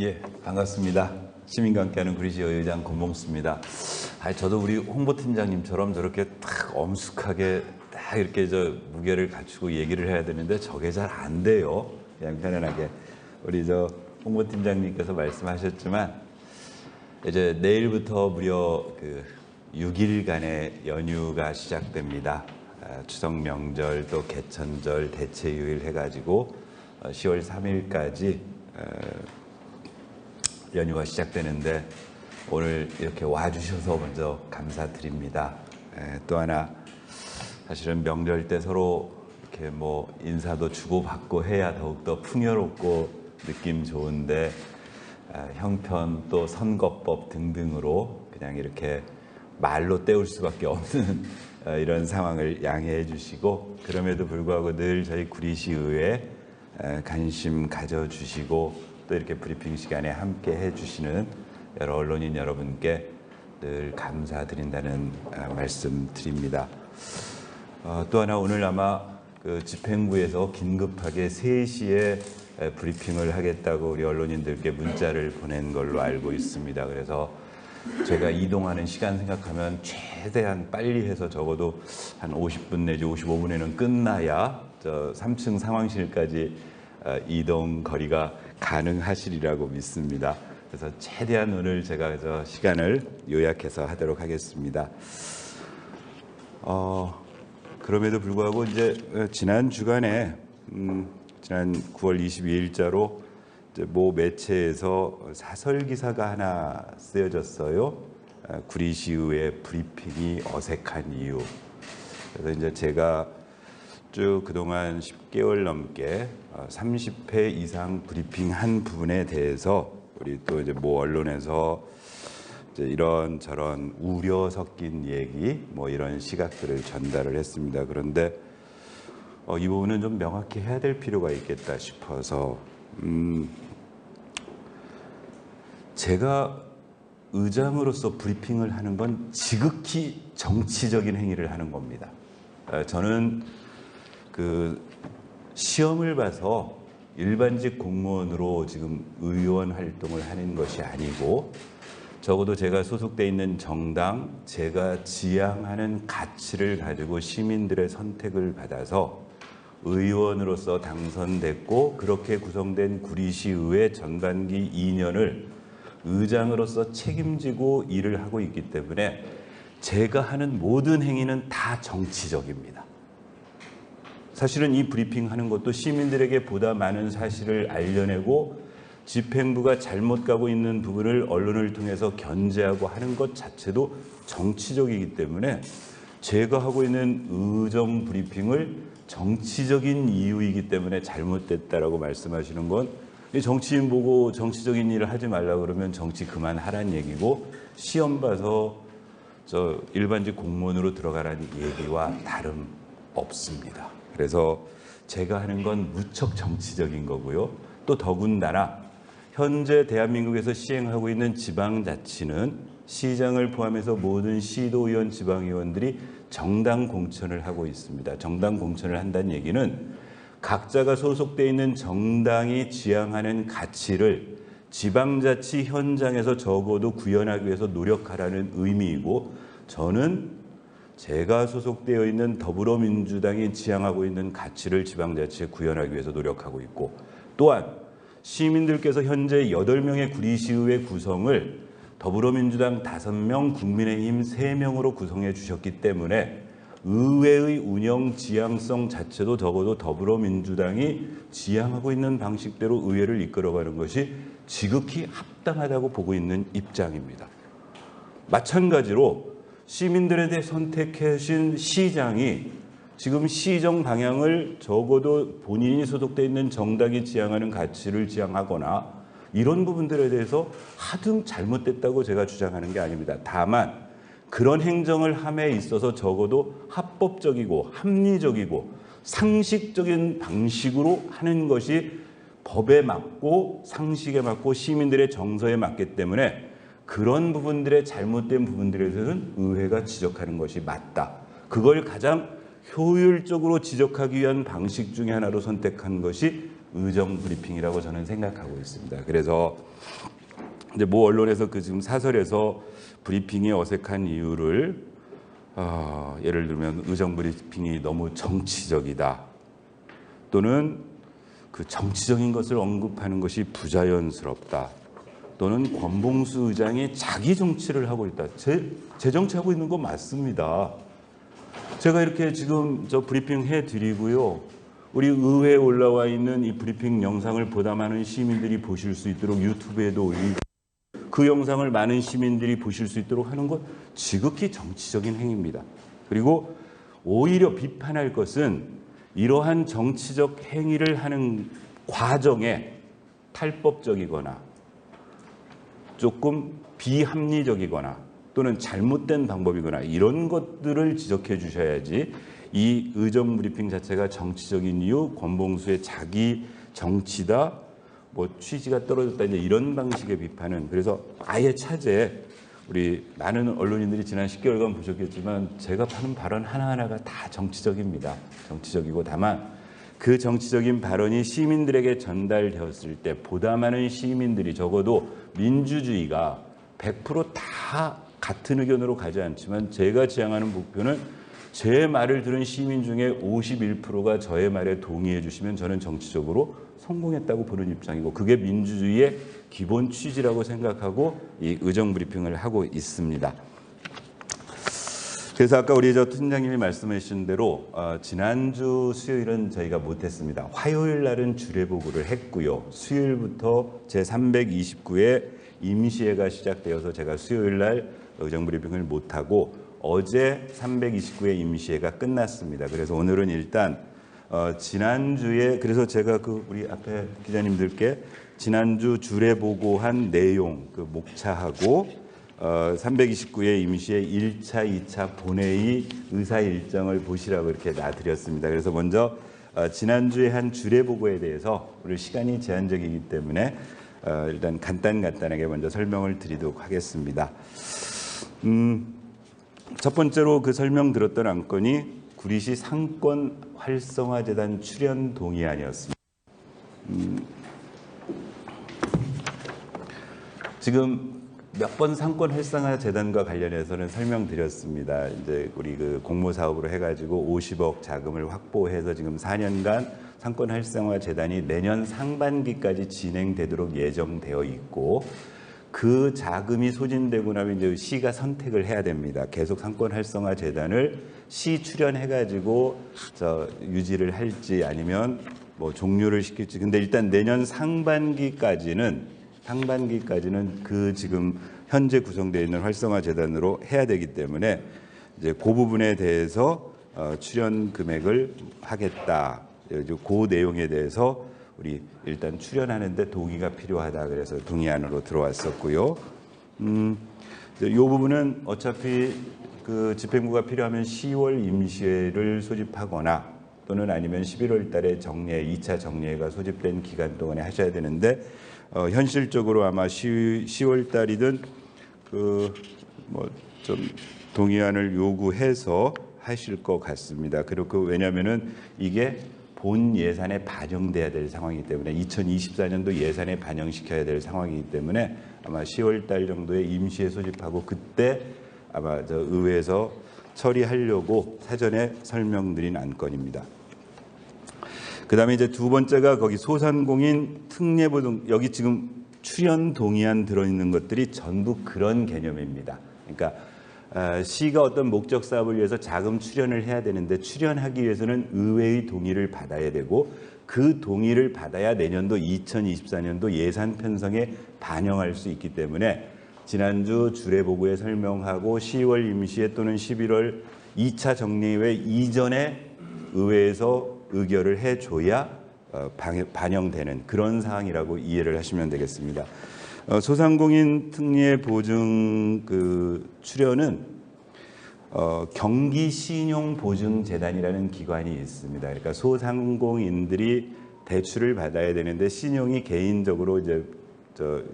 예, 반갑습니다. 시민과 함께하는 구리시 의장 권봉수입니다. 저도 우리 홍보팀장님처럼 저렇게 딱 엄숙하게 딱 이렇게 무게를 갖추고 얘기를 해야 되는데 저게 잘 안 돼요. 그냥 편안하게. 우리 홍보팀장님께서 말씀하셨지만 이제 내일부터 무려 6일간의 연휴가 시작됩니다. 추석 명절 또 개천절 대체휴일 해가지고 10월 3일까지 연휴가 시작되는데 오늘 이렇게 와주셔서 먼저 감사드립니다. 또 하나 사실은 명절 때 서로 이렇게 인사도 주고받고 해야 더욱더 풍요롭고 느낌 좋은데 형편 또 선거법 등등으로 그냥 이렇게 말로 때울 수밖에 없는 이런 상황을 양해해 주시고, 그럼에도 불구하고 늘 저희 구리시의회에 관심 가져주시고 또 이렇게 브리핑 시간에 함께 해주시는 여러 언론인 여러분께 늘 감사드린다는 말씀 드립니다. 또 하나 오늘 아마 집행부에서 긴급하게 3시에 브리핑을 하겠다고 우리 언론인들께 문자를 보낸 걸로 알고 있습니다. 그래서 제가 이동하는 시간 생각하면 최대한 빨리 해서 적어도 한 50분 내지 55분에는 끝나야 3층 상황실까지 이동 거리가 가능하시리라고 믿습니다. 그래서 최대한 오늘 제가 시간을 요약해서 하도록 하겠습니다. 그럼에도 불구하고 이제 지난 주간에 지난 9월 22일자로 모 매체에서 사설 기사가 하나 쓰여졌어요. 구리시의회 브리핑이 어색한 이유. 그래서 이제 제가 쭉 그동안 10개월 넘게 30회 이상 브리핑한 부분에 대해서 우리 또 이제 모 언론에서 이제 이런 저런 우려 섞인 얘기 이런 시각들을 전달을 했습니다. 그런데 이 부분은 좀 명확히 해야 될 필요가 있겠다 싶어서 제가 의장으로서 브리핑을 하는 건 지극히 정치적인 행위를 하는 겁니다. 저는 시험을 봐서 일반직 공무원으로 지금 의원 활동을 하는 것이 아니고, 적어도 제가 소속돼 있는 정당, 제가 지향하는 가치를 가지고 시민들의 선택을 받아서 의원으로서 당선됐고, 그렇게 구성된 구리시의회 전반기 2년을 의장으로서 책임지고 일을 하고 있기 때문에 제가 하는 모든 행위는 다 정치적입니다. 사실은 이 브리핑하는 것도 시민들에게 보다 많은 사실을 알려내고 집행부가 잘못 가고 있는 부분을 언론을 통해서 견제하고 하는 것 자체도 정치적이기 때문에 제가 하고 있는 의정 브리핑을 정치적인 이유이기 때문에 잘못됐다라고 말씀하시는 건, 정치인 보고 정치적인 일을 하지 말라 그러면 정치 그만하라는 얘기고, 시험 봐서 일반직 공무원으로 들어가라는 얘기와 다름없습니다. 그래서 제가 하는 건 무척 정치적인 거고요. 또 더군다나 현재 대한민국에서 시행하고 있는 지방자치는 시장을 포함해서 모든 시도의원, 지방의원들이 정당 공천을 하고 있습니다. 정당 공천을 한다는 얘기는 각자가 소속돼 있는 정당이 지향하는 가치를 지방자치 현장에서 적어도 구현하기 위해서 노력하라는 의미이고, 저는 제가 소속되어 있는 더불어민주당이 지향하고 있는 가치를 지방자치에 구현하기 위해서 노력하고 있고, 또한 시민들께서 현재 8명의 구리시의회 구성을 더불어민주당 5명, 국민의힘 3명으로 구성해 주셨기 때문에 의회의 운영 지향성 자체도 적어도 더불어민주당이 지향하고 있는 방식대로 의회를 이끌어가는 것이 지극히 합당하다고 보고 있는 입장입니다. 마찬가지로 시민들에 대해 선택해 주신 시장이 지금 시정 방향을 적어도 본인이 소속돼 있는 정당이 지향하는 가치를 지향하거나 이런 부분들에 대해서 하등 잘못됐다고 제가 주장하는 게 아닙니다. 다만 그런 행정을 함에 있어서 적어도 합법적이고 합리적이고 상식적인 방식으로 하는 것이 법에 맞고 상식에 맞고 시민들의 정서에 맞기 때문에 그런 부분들의 잘못된 부분들에 대해서는 의회가 지적하는 것이 맞다. 그걸 가장 효율적으로 지적하기 위한 방식 중에 하나로 선택한 것이 의정 브리핑이라고 저는 생각하고 있습니다. 그래서 이제 모 언론에서 그 지금 사설에서 브리핑이 어색한 이유를 예를 들면 의정 브리핑이 너무 정치적이다, 또는 그 정치적인 것을 언급하는 것이 부자연스럽다, 또는 권봉수 의장이 자기 정치를 하고 있다. 제 정치하고 있는 거 맞습니다. 제가 이렇게 지금 저 브리핑 해드리고요, 우리 의회에 올라와 있는 이 브리핑 영상을 보다 많은 시민들이 보실 수 있도록 유튜브에도 올리고 그 영상을 많은 시민들이 보실 수 있도록 하는 것 지극히 정치적인 행위입니다. 그리고 오히려 비판할 것은 이러한 정치적 행위를 하는 과정에 탈법적이거나 조금 비합리적이거나 또는 잘못된 방법이거나 이런 것들을 지적해 주셔야지, 이 의정 브리핑 자체가 정치적인 이유, 권봉수의 자기 정치다, 뭐 취지가 떨어졌다, 이제 이런 방식의 비판은, 그래서 아예 차제 우리 많은 언론인들이 지난 10개월간 보셨겠지만 제가 하는 발언 하나하나가 다 정치적입니다. 정치적이고, 다만 그 정치적인 발언이 시민들에게 전달되었을 때 보다 많은 시민들이, 적어도 민주주의가 100%다 같은 의견으로 가지 않지만 제가 지향하는 목표는 제 말을 들은 시민 중에 51%가 저의 말에 동의해 주시면 저는 정치적으로 성공했다고 보는 입장이고, 그게 민주주의의 기본 취지라고 생각하고 이 의정 브리핑을 하고 있습니다. 그래서 아까 우리 저 팀장님이 말씀해 주신 대로 지난주 수요일은 저희가 못했습니다. 화요일 날은 주례보고를 했고요. 수요일부터 제329회 임시회가 시작되어서 제가 수요일 날 의정 브리핑을 못하고 어제 329회 임시회가 끝났습니다. 그래서 오늘은 일단 지난주에, 그래서 제가 그 우리 앞에 기자님들께 지난주 주례보고한 내용 그 목차하고 329회 임시회 1차, 2차 본회의 의사 일정을 보시라고 이렇게 놔드렸습니다. 그래서 먼저 지난주에 한 주례보고에 대해서 오늘 시간이 제한적이기 때문에 일단 간단하게 먼저 설명을 드리도록 하겠습니다. 첫 번째로 그 설명 들었던 안건이 구리시 상권 활성화 재단 출연 동의안이었습니다. 지금 몇 번 상권 활성화 재단과 관련해서는 설명드렸습니다. 이제 우리 그 공모 사업으로 해가지고 50억 자금을 확보해서 지금 4년간 상권 활성화 재단이 내년 상반기까지 진행되도록 예정되어 있고, 그 자금이 소진되고 나면 이제 시가 선택을 해야 됩니다. 계속 상권 활성화 재단을 시 출연해가지고 유지를 할지 아니면 뭐 종료를 시킬지. 근데 일단 내년 상반기까지는 그 지금 현재 구성되어 있는 활성화 재단으로 해야 되기 때문에 이제 그 부분에 대해서 출연 금액을 하겠다. 그 내용에 대해서 우리 일단 출연하는데 동의가 필요하다, 그래서 동의안으로 들어왔었고요. 이 부분은 어차피 그 집행부가 필요하면 10월 임시회를 소집하거나 또는 아니면 11월 달에 정례, 2차 정례가 소집된 기간 동안에 하셔야 되는데, 현실적으로 아마 10월 달이든 그 뭐 좀 동의안을 요구해서 하실 것 같습니다. 그리고 왜냐하면은 이게 본 예산에 반영돼야 될 상황이기 때문에 2024년도 예산에 반영시켜야 될 상황이기 때문에 아마 10월 달 정도에 임시회 소집하고 그때 아마 의회에서 처리하려고 사전에 설명드린 안건입니다. 그다음에 이제 두 번째가 거기 소상공인 특례보증, 여기 지금 출연 동의안 들어있는 것들이 전부 그런 개념입니다. 그러니까 시가 어떤 목적 사업을 위해서 자금 출연을 해야 되는데, 출연하기 위해서는 의회의 동의를 받아야 되고, 그 동의를 받아야 내년도 2024년도 예산 편성에 반영할 수 있기 때문에 지난주 주례보고에 설명하고 10월 임시회 또는 11월 2차 정례회 이전에 의회에서 의결을 해줘야 반영되는 그런 사항이라고 이해를 하시면 되겠습니다. 소상공인 특례 보증 그 출연은 경기신용보증재단이라는 기관이 있습니다. 그러니까 소상공인들이 대출을 받아야 되는데 신용이 개인적으로 이제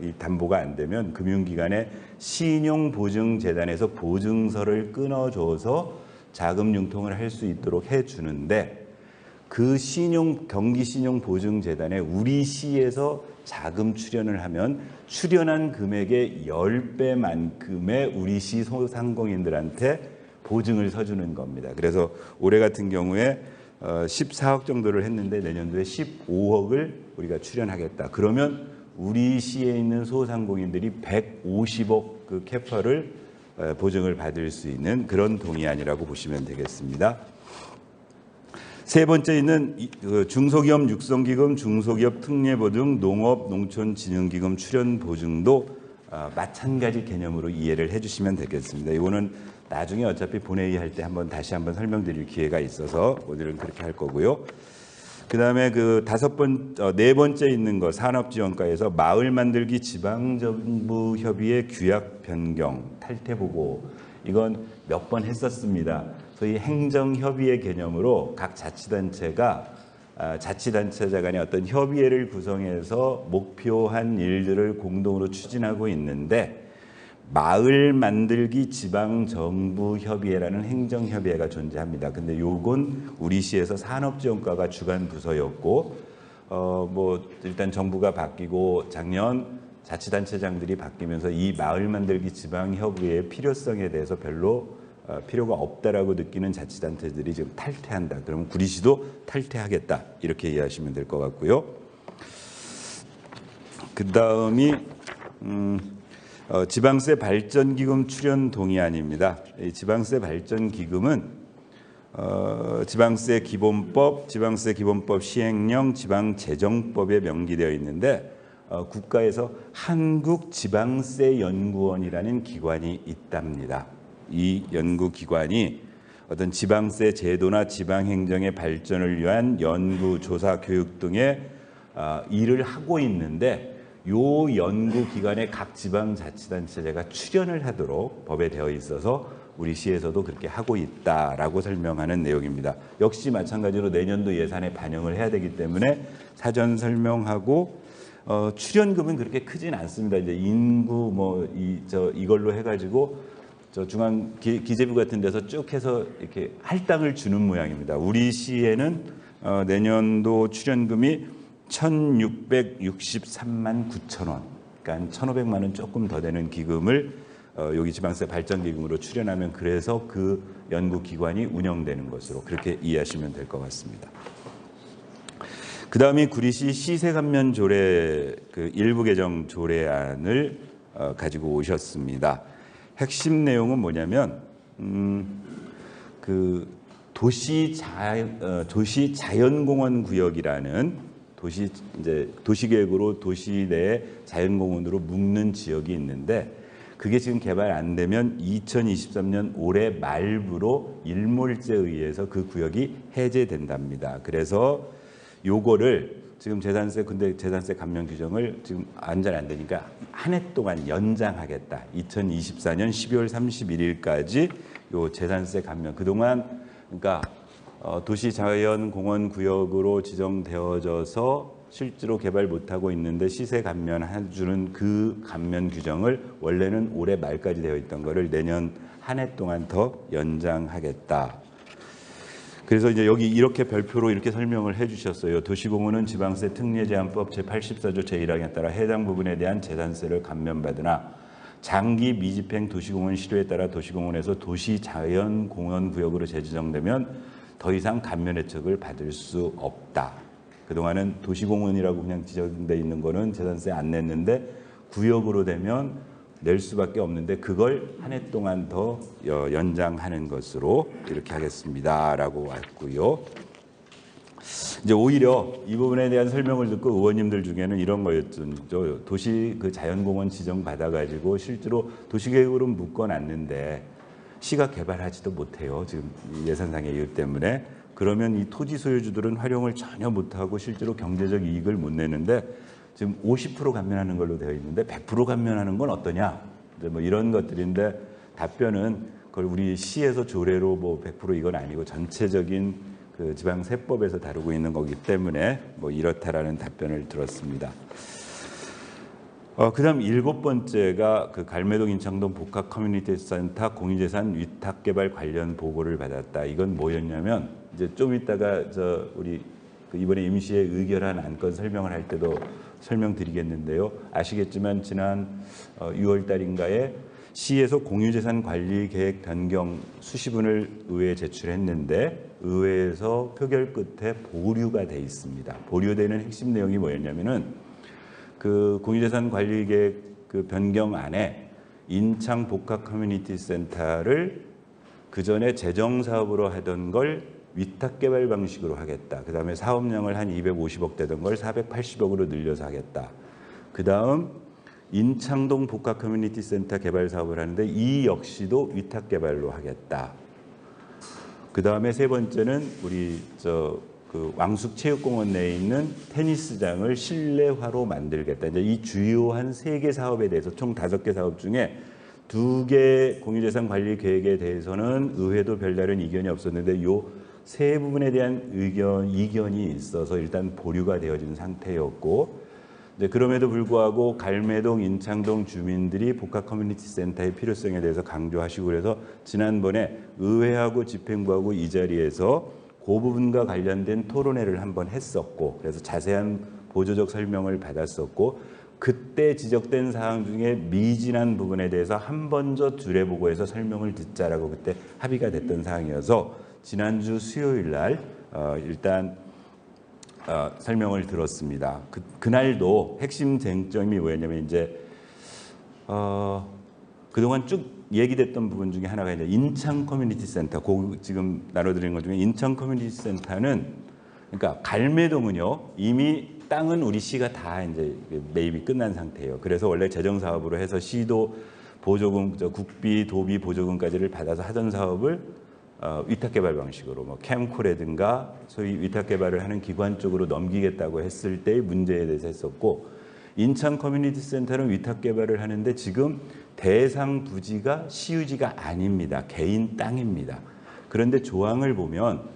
이 담보가 안 되면 금융기관에 신용보증재단에서 보증서를 끊어줘서 자금 융통을 할 수 있도록 해주는데, 그 경기신용보증재단에 우리 시에서 자금 출연을 하면 출연한 금액의 10배만큼의 우리 시 소상공인들한테 보증을 서주는 겁니다. 그래서 올해 같은 경우에 14억 정도를 했는데 내년도에 15억을 우리가 출연하겠다. 그러면 우리 시에 있는 소상공인들이 150억 그 캐파를 보증을 받을 수 있는 그런 동의안이라고 보시면 되겠습니다. 세 번째 있는 중소기업 육성기금, 중소기업 특례보증, 농업, 농촌진흥기금 출연보증도 마찬가지 개념으로 이해를 해주시면 되겠습니다. 이거는 나중에 어차피 본회의 할 때 다시 한번 설명드릴 기회가 있어서 오늘은 그렇게 할 거고요. 그다음에 네 번째 있는 거 산업지원과에서 마을 만들기 지방정부 협의회 규약 변경 탈퇴 보고 이건 몇 번 했었습니다. 소위 행정협의회 개념으로 각 자치단체가 자치단체자 간의 어떤 협의회를 구성해서 목표한 일들을 공동으로 추진하고 있는데 마을 만들기 지방정부협의회라는 행정협의회가 존재합니다. 근데 요건 우리 시에서 산업지원과가 주관 부서였고 일단 정부가 바뀌고 작년 자치단체장들이 바뀌면서 이 마을 만들기 지방협의회의 필요성에 대해서 별로 필요가 없다라고 느끼는 자치단체들이 지금 탈퇴한다. 그러면 구리시도 탈퇴하겠다. 이렇게 이해하시면 될 것 같고요. 그 다음이 지방세 발전기금 출연 동의안입니다. 이 지방세 발전기금은 지방세 기본법, 지방세 기본법 시행령, 지방재정법에 명기되어 있는데 국가에서 한국지방세연구원이라는 기관이 있답니다. 이 연구기관이 어떤 지방세 제도나 지방행정의 발전을 위한 연구, 조사, 교육 등의 일을 하고 있는데 요 연구기관에 각 지방자치단체제가 출연을 하도록 법에 되어 있어서 우리 시에서도 그렇게 하고 있다라고 설명하는 내용입니다. 역시 마찬가지로 내년도 예산에 반영을 해야 되기 때문에 사전 설명하고 출연금은 그렇게 크진 않습니다. 이제 인구 이걸로 해가지고 중앙 기재부 같은 데서 쭉 해서 이렇게 할당을 주는 모양입니다. 우리 시에는 내년도 출연금이 1,663만 9천 원, 그러니까 1,500만 원 조금 더 되는 기금을 여기 지방세 발전기금으로 출연하면 그래서 그 연구기관이 운영되는 것으로 그렇게 이해하시면 될 것 같습니다. 그 다음이 구리시 시세감면 조례 일부 개정 조례안을 가지고 오셨습니다. 핵심 내용은 뭐냐면 도시 자연공원 구역이라는 도시계획으로 도시 내에 자연공원으로 묶는 지역이 있는데 그게 지금 개발 안 되면 2023년 올해 말부로 일몰제에 의해서 그 구역이 해제된답니다. 그래서 요거를 지금 근데 재산세 감면 규정을 지금 안전 안 되니까 한 해 동안 연장하겠다. 2024년 12월 31일까지 요 재산세 감면 그동안 그러니까 도시 자연 공원 구역으로 지정되어져서 실제로 개발 못하고 있는데 시세 감면해주는 그 감면 규정을 원래는 올해 말까지 되어 있던 거를 내년 한 해 동안 더 연장하겠다. 그래서 이제 여기 이렇게 별표로 이렇게 설명을 해주셨어요. 도시공원은 지방세 특례제한법 제84조 제1항에 따라 해당 부분에 대한 재산세를 감면받으나 장기 미집행 도시공원 실효에 따라 도시공원에서 도시자연공원 구역으로 재지정되면 더 이상 감면 혜택을 받을 수 없다. 그동안은 도시공원이라고 그냥 지정돼 있는 거는 재산세 안 냈는데 구역으로 되면 낼 수밖에 없는데 그걸 한 해 동안 더 연장하는 것으로 이렇게 하겠습니다라고 왔고요. 이제 오히려 이 부분에 대한 설명을 듣고 의원님들 중에는 이런 거였죠. 도시 자연공원 지정 받아가지고 실제로 도시계획으로 묶어놨는데 시가 개발하지도 못해요. 지금 예산상의 이유 때문에. 그러면 이 토지 소유주들은 활용을 전혀 못하고 실제로 경제적 이익을 못 내는데 지금 50% 감면하는 걸로 되어 있는데 100% 감면하는 건 어떠냐? 뭐 이런 것들인데 답변은 그걸 우리 시에서 조례로 100% 이건 아니고 전체적인 그 지방세법에서 다루고 있는 거기 때문에 이렇다라는 답변을 들었습니다. 그다음 7번째가 갈매동 인창동 복합 커뮤니티 센터 공유재산 위탁 개발 관련 보고를 받았다. 이건 뭐였냐면 이제 좀 이따가 우리 이번에 임시에 의결한 안건 설명을 할 때도 설명드리겠는데요. 아시겠지만 지난 6월 달인가에 시에서 공유재산 관리 계획 변경 수시문을 의회에 제출했는데 의회에서 표결 끝에 보류가 돼 있습니다. 보류되는 핵심 내용이 뭐였냐면은 그 공유재산 관리 계획 그 변경안에 인창 복합 커뮤니티 센터를 그 전에 재정 사업으로 하던 걸 위탁 개발 방식으로 하겠다. 그 다음에 사업량을 한 250억 되던 걸 480억으로 늘려서 하겠다. 그 다음 인창동 복합 커뮤니티 센터 개발 사업을 하는데 이 역시도 위탁 개발로 하겠다. 그 다음에 세 번째는 우리 그 왕숙 체육공원 내에 있는 테니스장을 실내화로 만들겠다. 이제 이 주요한 3개 사업에 대해서 총 5개 사업 중에 2개 공유재산 관리 계획에 대해서는 의회도 별다른 이견이 없었는데 요 세 부분에 대한 이견이 있어서 일단 보류가 되어진 상태였고, 그럼에도 불구하고 갈매동, 인창동 주민들이 복합 커뮤니티 센터의 필요성에 대해서 강조하시고 그래서 지난번에 의회하고 집행부하고 이 자리에서 그 부분과 관련된 토론회를 한번 했었고, 그래서 자세한 보조적 설명을 받았었고, 그때 지적된 사항 중에 미진한 부분에 대해서 한 번 더 두려보고해서 설명을 듣자라고 그때 합의가 됐던 사항이어서 지난주 수요일 날 일단 설명을 들었습니다. 그날도 핵심 쟁점이 뭐였냐면 이제 그동안 쭉 얘기됐던 부분 중에 하나가 이제 인창 커뮤니티 센터. 지금 나눠드리는 것 중에 인창 커뮤니티 센터는 그러니까 갈매동은요 이미 땅은 우리 시가 다 이제 매입이 끝난 상태예요. 그래서 원래 재정 사업으로 해서 시도 보조금, 국비, 도비 보조금까지를 받아서 하던 사업을 위탁 개발 방식으로 뭐 캠코라든가 소위 위탁 개발을 하는 기관 쪽으로 넘기겠다고 했을 때의 문제에 대해서 했었고, 인창 커뮤니티 센터는 위탁 개발을 하는데 지금 대상 부지가 시유지가 아닙니다. 개인 땅입니다. 그런데 조항을 보면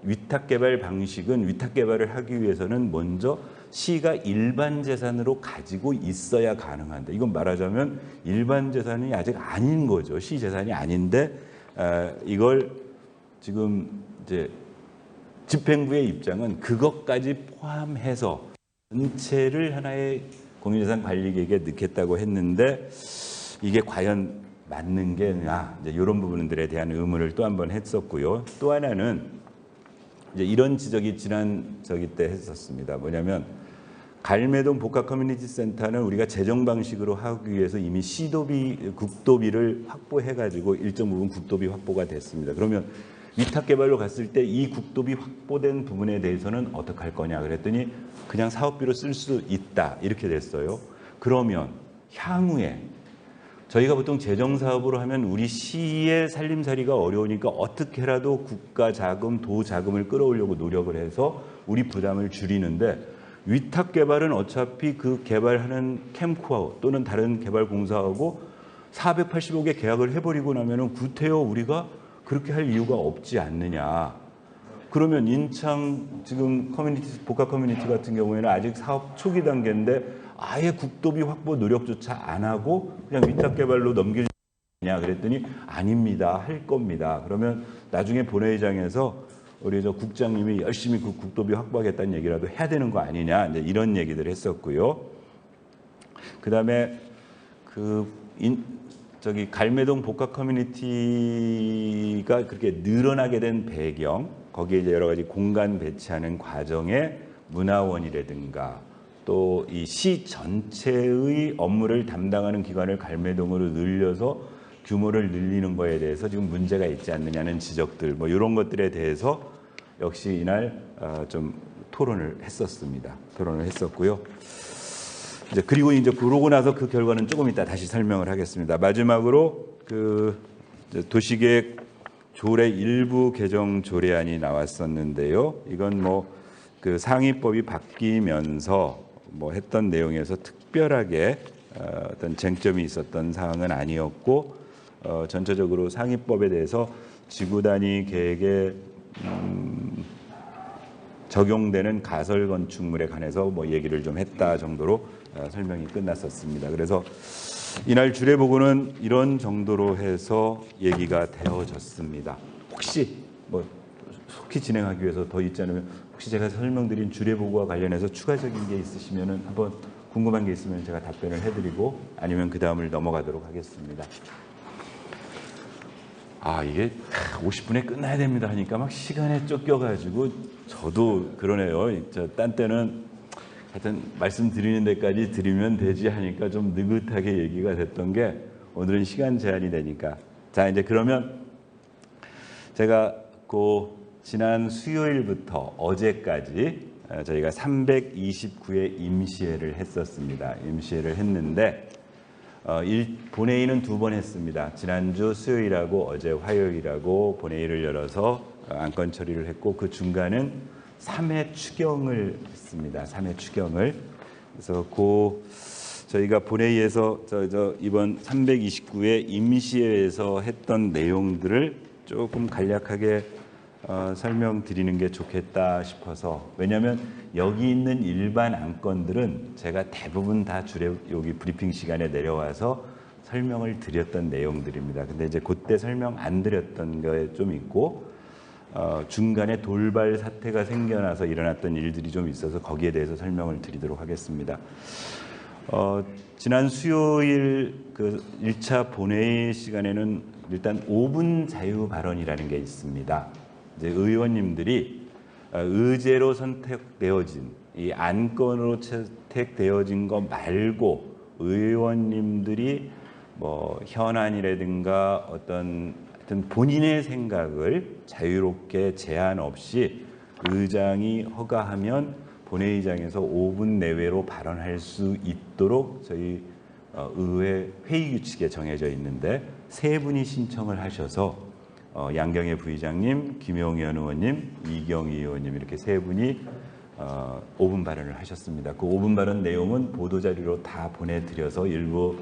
위탁 개발 방식은 위탁 개발을 하기 위해서는 먼저 시가 일반 재산으로 가지고 있어야 가능한데, 이건 말하자면 일반 재산이 아직 아닌 거죠. 시 재산이 아닌데 이걸 지금 이제 집행부의 입장은 그것까지 포함해서 전체를 하나의 공유재산 관리 계획에 넣겠다고 했는데 이게 과연 맞는 게냐, 이제 이런 부분들에 대한 의문을 또 한 번 했었고요. 또 하나는 이제 이런 지적이 지난 때 했었습니다. 뭐냐면 갈매동 복합 커뮤니티 센터는 우리가 재정 방식으로 하기 위해서 이미 시도비, 국도비를 확보해가지고 일정 부분 국도비 확보가 됐습니다. 그러면 위탁 개발로 갔을 때 이 국도비 확보된 부분에 대해서는 어떻게 할 거냐 그랬더니 그냥 사업비로 쓸 수 있다 이렇게 됐어요. 그러면 향후에 저희가 보통 재정 사업으로 하면 우리 시의 살림살이가 어려우니까 어떻게라도 국가 자금, 도 자금을 끌어오려고 노력을 해서 우리 부담을 줄이는데, 위탁 개발은 어차피 그 개발하는 캠코하고 또는 다른 개발 공사하고 480억에 계약을 해버리고 나면은 구태여 우리가 그렇게 할 이유가 없지 않느냐. 그러면 인창 지금 커뮤니티, 복합 커뮤니티 같은 경우에는 아직 사업 초기 단계인데 아예 국도비 확보 노력조차 안 하고 그냥 위탁 개발로 넘길 냐 그랬더니 아닙니다. 할 겁니다. 그러면 나중에 본회의장에서 우리 국장님이 열심히 그 국도비 확보하겠다는 얘기라도 해야 되는 거 아니냐, 이제 이런 얘기들을 했었고요. 그다음에 갈매동 복합 커뮤니티가 그렇게 늘어나게 된 배경, 거기에 이제 여러 가지 공간 배치하는 과정에 문화원이라든가 또 이 시 전체의 업무를 담당하는 기관을 갈매동으로 늘려서 규모를 늘리는 거에 대해서 지금 문제가 있지 않느냐는 지적들, 뭐 이런 것들에 대해서 역시 이날 좀 토론을 했었습니다. 토론을 했었고요. 그리고 그러고 나서 그 결과는 조금 이따 다시 설명을 하겠습니다. 마지막으로 도시계획 조례 일부 개정 조례안이 나왔었는데요. 이건 그 상위법이 바뀌면서 했던 내용에서 특별하게 어떤 쟁점이 있었던 사항은 아니었고, 전체적으로 상위법에 대해서 지구 단위 계획에 적용되는 가설 건축물에 관해서 얘기를 좀 했다 정도로 설명이 끝났었습니다. 그래서 이날 주례보고는 이런 정도로 해서 얘기가 되어졌습니다. 혹시 속히 진행하기 위해서 더 있지 않으면 혹시 제가 설명드린 주례보고와 관련해서 추가적인 게 있으시면 한번 궁금한 게 있으면 제가 답변을 해드리고 아니면 그 다음을 넘어가도록 하겠습니다. 이게 50분에 끝나야 됩니다 하니까 막 시간에 쫓겨가지고 저도 그러네요. 딴 때는 하여튼 말씀드리는 데까지 드리면 되지 하니까 좀 느긋하게 얘기가 됐던 게 오늘은 시간 제한이 되니까. 자, 이제 그러면 제가 지난 수요일부터 어제까지 저희가 329회 임시회를 했었습니다. 임시회를 했는데 본회의는 2번 했습니다. 지난주 수요일하고 어제 화요일하고 본회의를 열어서 안건 처리를 했고 그 중간은 3회 추경을 했습니다. 3회 추경을. 그래서 저희가 본회의에서 이번 329회 임시회에서 했던 내용들을 조금 간략하게 설명드리는 게 좋겠다 싶어서, 왜냐하면 여기 있는 일반 안건들은 제가 대부분 다 여기 브리핑 시간에 내려와서 설명을 드렸던 내용들입니다. 근데 이제 그때 설명 안 드렸던 거에 좀 있고 중간에 돌발 사태가 생겨나서 일어났던 일들이 좀 있어서 거기에 대해서 설명을 드리도록 하겠습니다. 지난 수요일 그 1차 본회의 시간에는 일단 5분 자유 발언이라는 게 있습니다. 이제 의원님들이 의제로 선택되어진 이 안건으로 채택되어진 거 말고 의원님들이 뭐 현안이라든가 어떤 본인의 생각을 자유롭게 제한 없이 의장이 허가하면 본회의장에서 5분 내외로 발언할 수 있도록 저희 의회 회의 규칙에 정해져 있는데 3분이 신청을 하셔서 양경혜 부의장님, 김용현 의원님, 이경희 의원님 이렇게 3분이 5분 발언을 하셨습니다. 그 5분 발언 내용은 보도자료로 다 보내드려서 일부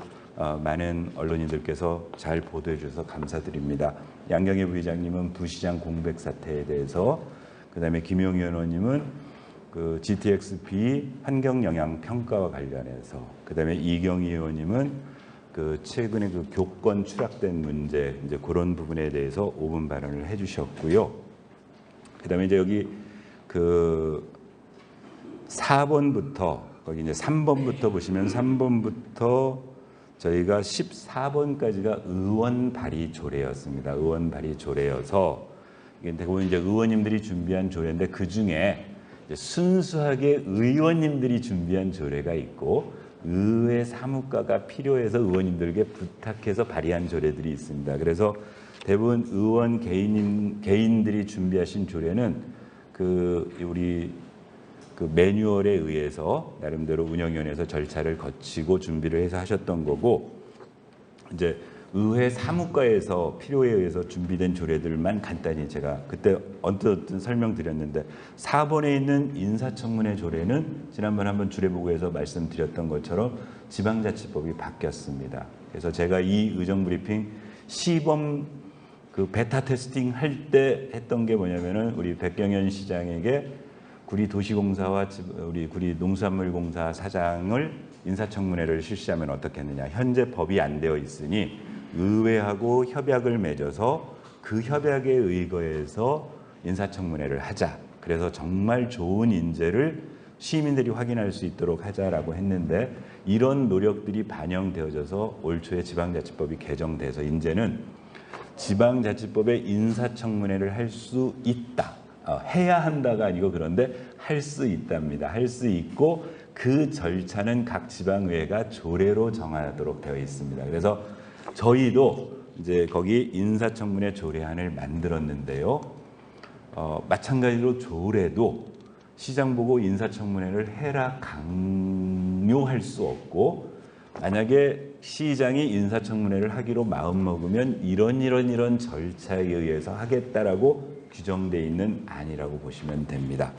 많은 언론인들께서 잘 보도해 주셔서 감사드립니다. 양경혜 부의장님은 부시장 공백 사태에 대해서, 그다음에 김용현 의원님은 그 GTX-B 환경 영향 평가와 관련해서, 그다음에 이경희 의원님은 그 최근에 그 교권 추락된 문제, 이제 그런 부분에 대해서 5분 발언을 해주셨고요. 그다음에 이제 여기 그 4번부터 거기 이제 3번부터 보시면 3번부터 저희가 14번까지가 의원 발의 조례였습니다. 의원 발의 조례여서 이게 대부분 이제 의원님들이 준비한 조례인데 그 중에 순수하게 의원님들이 준비한 조례가 있고 의회 사무과가 필요해서 의원님들에게 부탁해서 발의한 조례들이 있습니다. 그래서 대부분 의원 개인들이 준비하신 조례는 우리 그 매뉴얼에 의해서 나름대로 운영위원회에서 절차를 거치고 준비를 해서 하셨던 거고, 이제 의회 사무과에서 필요에 의해서 준비된 조례들만 간단히 제가 그때 언뜻 설명드렸는데, 4번에 있는 인사청문회 조례는 지난번 한번 주례보고에서 말씀드렸던 것처럼 지방자치법이 바뀌었습니다. 그래서 제가 이 의정브리핑 시범 그 베타 테스팅 할 때 했던 게 뭐냐면은 우리 백경현 시장에게 구리도시공사와 우리 구리농수산물공사 사장을 인사청문회를 실시하면 어떻겠느냐. 현재 법이 안 되어 있으니 의회하고 협약을 맺어서 그 협약에 의거해서 인사청문회를 하자. 그래서 정말 좋은 인재를 시민들이 확인할 수 있도록 하자라고 했는데, 이런 노력들이 반영되어져서 올 초에 지방자치법이 개정돼서 이제는 지방자치법에 인사청문회를 할 수 있다. 해야 한다가 아니고 그런데 할 수 있답니다. 할 수 있고 그 절차는 각 지방의회가 조례로 정하도록 되어 있습니다. 그래서 저희도 이제 거기 인사청문회 조례안을 만들었는데요. 마찬가지로 조례도 시장 보고 인사청문회를 해라 강요할 수 없고, 만약에 시장이 인사청문회를 하기로 마음먹으면 이런 절차에 의해서 하겠다라고 규정되어 있는 안이라고 보시면 됩니다.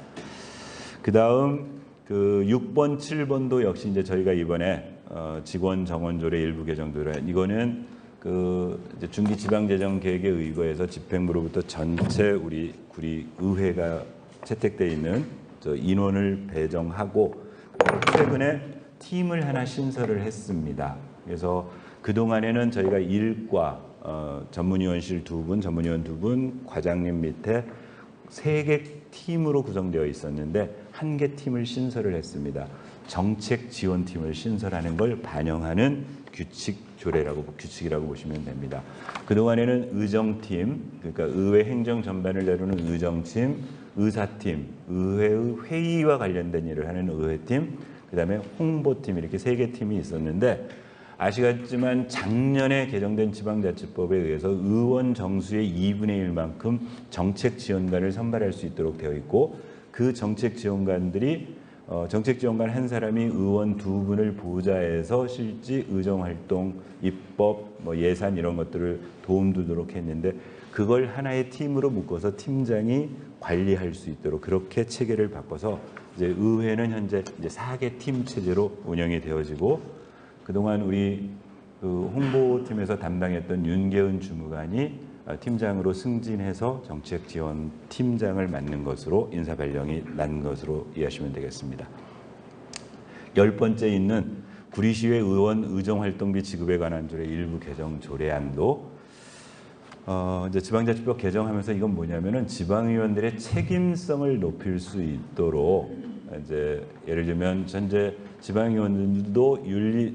그 다음 그 6번, 7번도 역시 이제 저희가 이번에 직원 정원 조례 일부 개정 조례, 이거는 그 이제 중기 지방 재정 계획에 의거해서 집행부로부터 전체 우리 의회가 채택되어 있는 인원을 배정하고 최근에 팀을 하나 신설을 했습니다. 그래서 그 동안에는 저희가 일과 전문위원실 2분, 전문위원 2분, 과장님 밑에 3개 팀으로 구성되어 있었는데 1개 팀을 신설을 했습니다. 정책 지원팀을 신설하는 걸 반영하는 규칙이라고 보시면 됩니다. 그동안에는 의정팀, 그러니까 의회 행정 전반을 다루는 의정팀, 의사팀, 의회의 회의와 관련된 일을 하는 의회팀, 그다음에 홍보팀, 이렇게 3개 팀이 있었는데, 아시겠지만 작년에 개정된 지방자치법에 의해서 의원 정수의 2분의 1만큼 정책 지원관을 선발할 수 있도록 되어 있고, 그 정책 지원관들이 정책 지원관 한 사람이 의원 2분을 보좌해서 실제 의정활동, 입법, 예산 이런 것들을 도움주도록 했는데, 그걸 하나의 팀으로 묶어서 팀장이 관리할 수 있도록 그렇게 체계를 바꿔서 이제 의회는 현재 이제 4개 팀 체제로 운영이 되어지고, 그동안 우리 그 홍보팀에서 담당했던 윤계은 주무관이 팀장으로 승진해서 정책지원 팀장을 맡는 것으로 인사 발령이 난 것으로 이해하시면 되겠습니다. 10번째 있는 구리시의 의원 의정활동비 지급에 관한 조례 일부 개정 조례안도 이제 지방자치법 개정하면서 이건 뭐냐면은 지방의원들의 책임성을 높일 수 있도록, 이제 예를 들면 현재 지방의원들도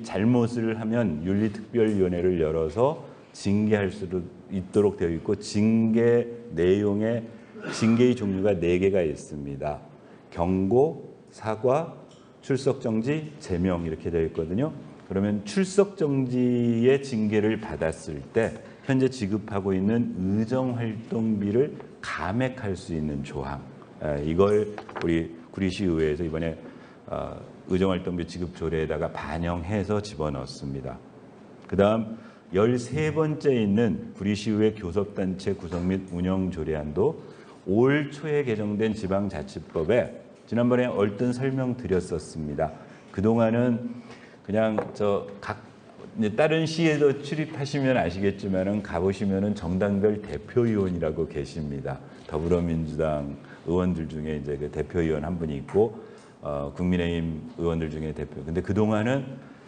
잘못을 하면 윤리특별위원회를 열어서 징계할 수도 있도록 되어 있고, 징계 내용의 징계의 종류가 4개가 있습니다. 경고, 사과, 출석정지, 제명 이렇게 되어 있거든요. 그러면 출석정지의 징계를 받았을 때 현재 지급하고 있는 의정활동비를 감액할 수 있는 조항, 이걸 우리 구리시의회에서 이번에 의정활동비 지급 조례에다가 반영해서 집어넣었습니다. 그 다음 13번째 있는 구리시의회 교섭단체 구성 및 운영 조례안도 올 초에 개정된 지방자치법에 지난번에 얼른 설명드렸었습니다. 그동안은 그냥 다른 시에도 출입하시면 아시겠지만은 가보시면은 정당별 대표위원이라고 계십니다. 더불어민주당 의원들 중에 이제 그 대표위원 한 분이 있고, 국민의힘 의원들 중에 대표. 근데 그동안은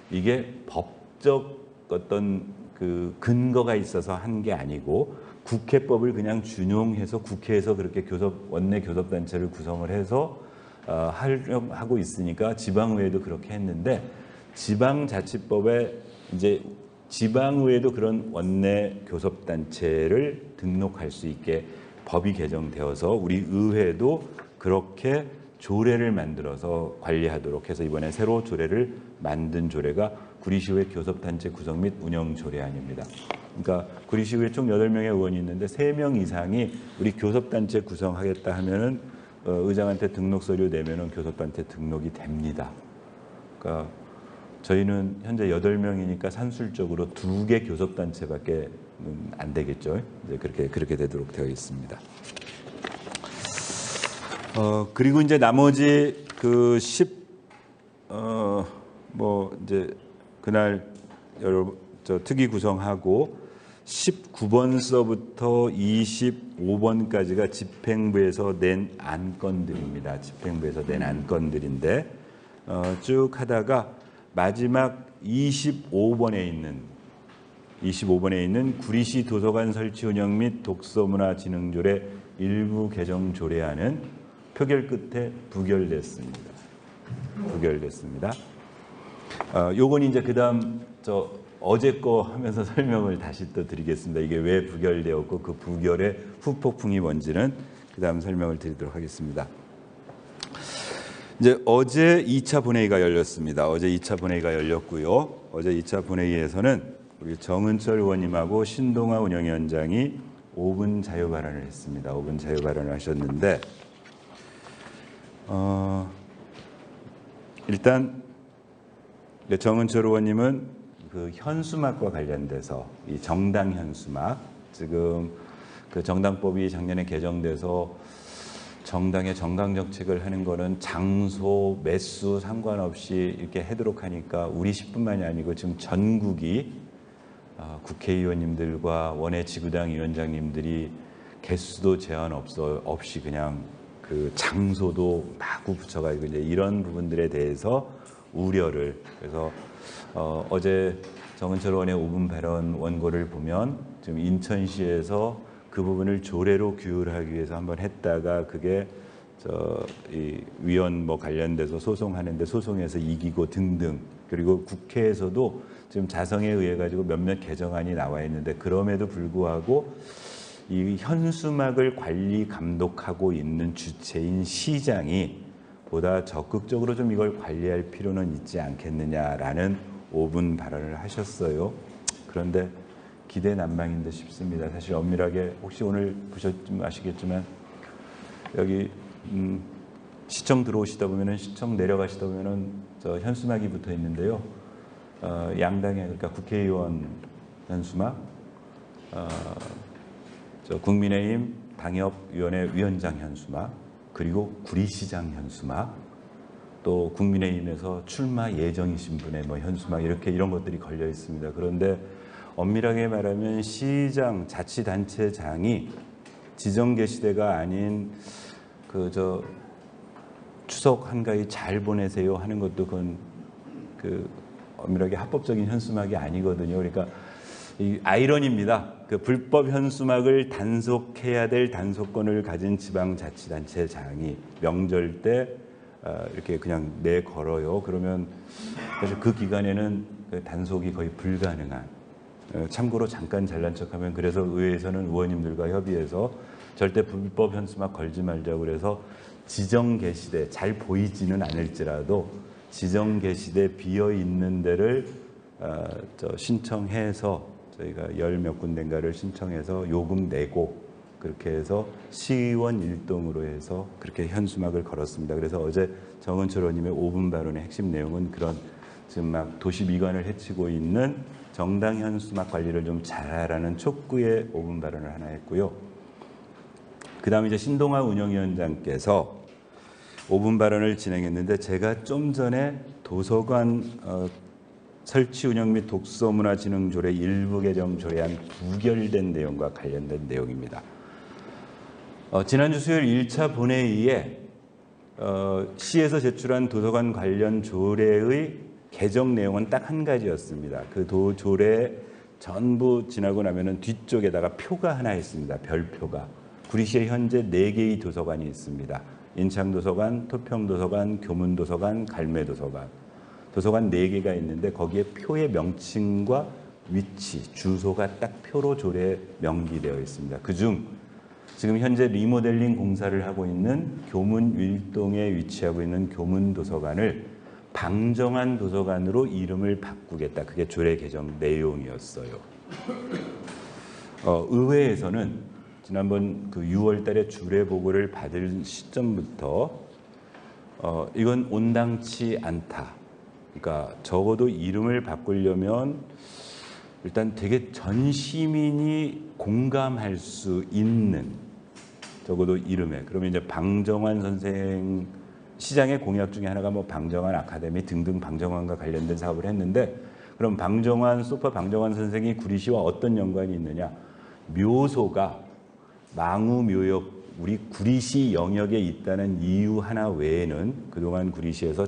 이게 법적 어떤 그 근거가 있어서 한 게 아니고, 국회법을 그냥 준용해서 국회에서 그렇게 원내 교섭단체를 구성을 해서 하고 있으니까 지방의회도 그렇게 했는데, 지방자치법에 이제 지방의회도 그런 원내 교섭단체를 등록할 수 있게 법이 개정되어서 우리 의회도 그렇게 조례를 만들어서 관리하도록 해서 이번에 새로 조례를 만든 조례가 구리시의회 교섭단체 구성 및 운영 조례안입니다. 그러니까 구리시의회 총 8명의 의원이 있는데 3명 이상이 우리 교섭단체 구성하겠다 하면은 의장한테 등록 서류 내면은 교섭단체 등록이 됩니다. 그러니까 저희는 현재 8명이니까 산술적으로 2개 교섭단체밖에 안 되겠죠. 이제 그렇게 되도록 되어 있습니다. 그리고 이제 나머지 그 이제 그날 특위 구성하고 19번서부터 25번까지가 집행부에서 낸 안건들입니다. 집행부에서 낸 안건들인데 쭉 하다가 마지막 25번에 있는 구리시 도서관 설치 운영 및 독서문화 진흥조례 일부 개정 조례안은 표결 끝에 부결됐습니다. 요건 이제 그다음 어제 거 하면서 설명을 다시 또 드리겠습니다. 이게 왜 부결되었고 그 부결의 후폭풍이 뭔지는 그다음 설명을 드리도록 하겠습니다. 이제 어제 2차 본회의가 열렸습니다. 어제 2차 본회의가 열렸고요. 어제 2차 본회의에서는 우리 정은철 의원님하고 신동아 운영위원장이 5분 자유 발언을 했습니다. 5분 자유 발언을 하셨는데 일단 정은철 의원님은 그 현수막과 관련돼서 이 정당 현수막, 지금 그 정당법이 작년에 개정돼서 정당의 정강 정책을 하는 거는 장소, 매수 상관없이 이렇게 하도록 하니까 우리 시뿐만이 아니고 지금 전국이 국회의원님들과 원외 지구당 위원장님들이 개수도 제한 없이 그냥 그 장소도 마구 붙여가지고 이제 이런 부분들에 대해서 우려를, 그래서 어제 정은철 의원의 5분 발언 원고를 보면 지금 인천시에서 그 부분을 조례로 규율하기 위해서 한번 했다가 그게 이 위원 뭐 관련돼서 소송하는데 소송에서 이기고 등등, 그리고 국회에서도 지금 자성에 의해 가지고 몇몇 개정안이 나와 있는데, 그럼에도 불구하고 이 현수막을 관리 감독하고 있는 주체인 시장이 보다 적극적으로 좀 이걸 관리할 필요는 있지 않겠느냐라는 5분 발언을 하셨어요. 그런데 기대난망인 듯 싶습니다. 사실 엄밀하게 혹시 오늘 보셨지만 아시겠지만 여기 시청 들어오시다 보면은, 시청 내려가시다 보면은 저 현수막이 붙어 있는데요. 양당의, 그러니까 국회의원 현수막, 저 국민의힘 당협위원회 위원장 현수막, 그리고 구리시장 현수막, 또 국민의힘에서 출마 예정이신 분의 뭐 현수막, 이런 것들이 걸려 있습니다. 그런데 엄밀하게 말하면 시장 자치단체장이 지정계시대가 아닌 추석 한가위 잘 보내세요 하는 것도 그건 엄밀하게 합법적인 현수막이 아니거든요. 그러니까 이 아이러니입니다. 그 불법 현수막을 단속해야 될 단속권을 가진 지방자치단체장이 명절 때 이렇게 그냥 내걸어요. 그러면 사실 그 기간에는 그 단속이 거의 불가능한. 참고로 잠깐 잘난 척하면, 그래서 의회에서는 의원님들과 협의해서 절대 불법 현수막 걸지 말자고 그래서 지정 게시대, 잘 보이지는 않을지라도 지정 게시대 비어 있는 데를 신청해서, 저희가 열 몇 군데인가를 신청해서 요금 내고 그렇게 해서 시의원 일동으로 해서 그렇게 현수막을 걸었습니다. 그래서 어제 정은철 의원님의 5분 발언의 핵심 내용은 그런, 지금 막 도시 미관을 해치고 있는 정당 현수막 관리를 좀 잘하라는 촉구의 5분 발언을 하나 했고요. 그 다음에 이제 신동아 운영위원장께서 5분 발언을 진행했는데, 제가 좀 전에 도서관 설치 운영 및 독서문화진흥조례 일부 개정 조례안 부결된 내용과 관련된 내용입니다. 지난주 수요일 1차 본회의에 시에서 제출한 도서관 관련 조례의 개정 내용은 딱 한 가지였습니다. 그 조례 전부 지나고 나면은 뒤쪽에다가 표가 하나 있습니다. 별표가. 구리시에 현재 4개의 도서관이 있습니다. 인창도서관, 토평도서관, 교문도서관, 갈매도서관. 도서관 4개가 있는데 거기에 표의 명칭과 위치, 주소가 딱 표로 조례에 명기되어 있습니다. 그중 지금 현재 리모델링 공사를 하고 있는 교문 일동에 위치하고 있는 교문도서관을 방정환 도서관으로 이름을 바꾸겠다. 그게 조례 개정 내용이었어요. 의회에서는 지난번 그 6월 달에 주례 보고를 받을 시점부터 이건 온당치 않다. 그러니까 적어도 이름을 바꾸려면 일단 되게 전 시민이 공감할 수 있는 적어도 이름에, 그러면 이제 방정환 선생, 시장의 공약 중에 하나가 뭐 방정환 아카데미 등등 방정환과 관련된 사업을 했는데, 그럼 방정환, 소파 방정환 선생이 구리시와 어떤 연관이 있느냐? 묘소가 망우묘역, 우리 구리시 영역에 있다는 이유 하나 외에는 그동안 구리시에서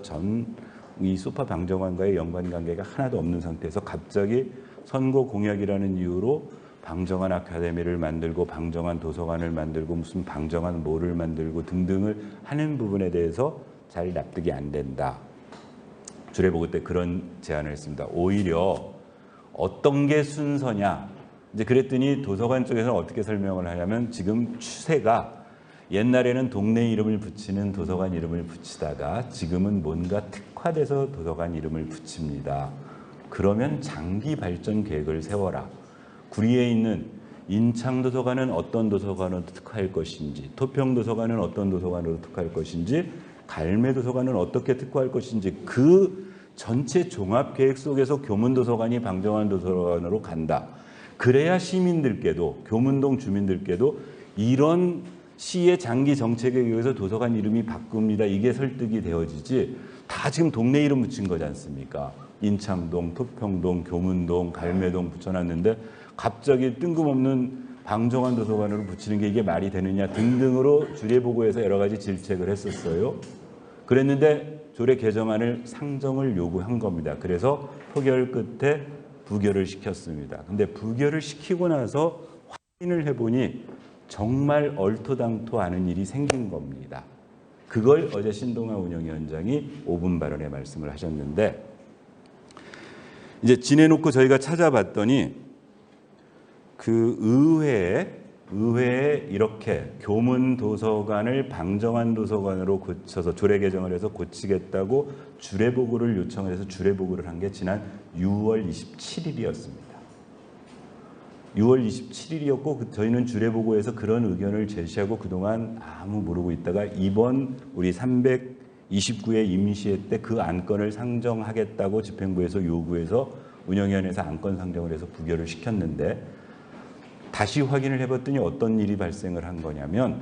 이 소파 방정환과의 연관관계가 하나도 없는 상태에서 갑자기 선거 공약이라는 이유로 방정환 아카데미를 만들고 방정환 도서관을 만들고 무슨 방정환 몰을 만들고 등등을 하는 부분에 대해서 잘 납득이 안 된다. 주례보고 때 그런 제안을 했습니다. 오히려 어떤 게 순서냐. 이제 그랬더니 도서관 쪽에서는 어떻게 설명을 하냐면, 지금 추세가 옛날에는 동네 이름을 붙이는 도서관 이름을 붙이다가 지금은 뭔가 특화돼서 도서관 이름을 붙입니다. 그러면 장기 발전 계획을 세워라. 구리에 있는 인창도서관은 어떤 도서관으로 특화할 것인지, 토평도서관은 어떤 도서관으로 특화할 것인지, 갈매도서관은 어떻게 특화할 것인지, 그 전체 종합계획 속에서 교문도서관이 방정환 도서관으로 간다. 그래야 시민들께도, 교문동 주민들께도 이런 시의 장기 정책에 의해서 도서관 이름이 바꿉니다. 이게 설득이 되어지지, 다 지금 동네 이름 붙인 거지 않습니까? 인창동, 토평동, 교문동, 갈매동 붙여놨는데 갑자기 뜬금없는 방정환 도서관으로 붙이는 게 이게 말이 되느냐 등등으로 주례보고에서 여러 가지 질책을 했었어요. 그랬는데 조례 개정안을 상정을 요구한 겁니다. 그래서 표결 끝에 부결을 시켰습니다. 근데 부결을 시키고 나서 확인을 해보니 정말 얼토당토 않은 일이 생긴 겁니다. 그걸 어제 신동아 운영위원장이 5분 발언에 말씀을 하셨는데, 이제 지내놓고 저희가 찾아봤더니 그 의회에 이렇게 교문 도서관을 방정환 도서관으로 고쳐서 조례 개정을 해서 고치겠다고 주례 보고를 요청해서 주례 보고를 한 게 지난 6월 27일이었습니다. 6월 27일이었고 저희는 주례 보고에서 그런 의견을 제시하고 그동안 아무 모르고 있다가 이번 우리 329회 임시회 때 그 안건을 상정하겠다고 집행부에서 요구해서 운영위원회에서 안건 상정을 해서 부결을 시켰는데, 다시 확인을 해봤더니 어떤 일이 발생을 한 거냐면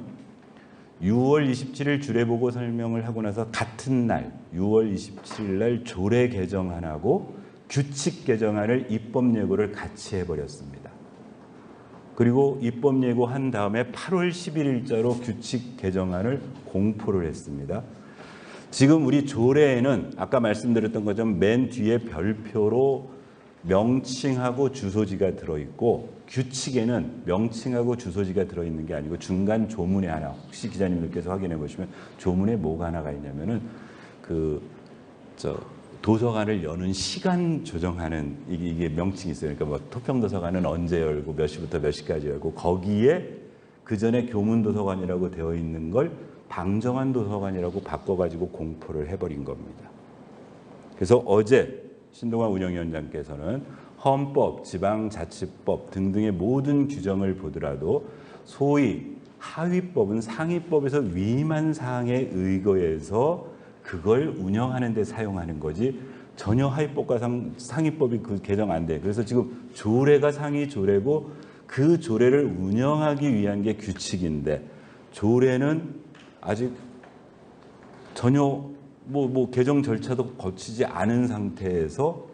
6월 27일 주례 보고 설명을 하고 나서 같은 날 6월 27일 날 조례 개정안하고 규칙 개정안을 입법 예고를 같이 해버렸습니다. 그리고 입법 예고한 다음에 8월 11일자로 규칙 개정안을 공포를 했습니다. 지금 우리 조례에는 아까 말씀드렸던 것처럼 맨 뒤에 별표로 명칭하고 주소지가 들어있고, 규칙에는 명칭하고 주소지가 들어있는 게 아니고 중간 조문에 하나, 혹시 기자님들께서 확인해 보시면 조문에 뭐가 하나가 있냐면은 도서관을 여는 시간 조정하는 이게 명칭이 있어요. 그러니까 뭐 토평도서관은 언제 열고 몇 시부터 몇 시까지 열고, 거기에 그 전에 교문도서관이라고 되어 있는 걸 방정환 도서관이라고 바꿔가지고 공포를 해버린 겁니다. 그래서 어제 신동아 운영위원장께서는 헌법, 지방자치법 등등의 모든 규정을 보더라도 소위 하위법은 상위법에서 위임한 사항에 의거해서 그걸 운영하는 데 사용하는 거지 전혀 하위법과 상위법이 그 개정 안 돼. 그래서 지금 조례가 상위 조례고 그 조례를 운영하기 위한 게 규칙인데, 조례는 아직 전혀 개정 절차도 거치지 않은 상태에서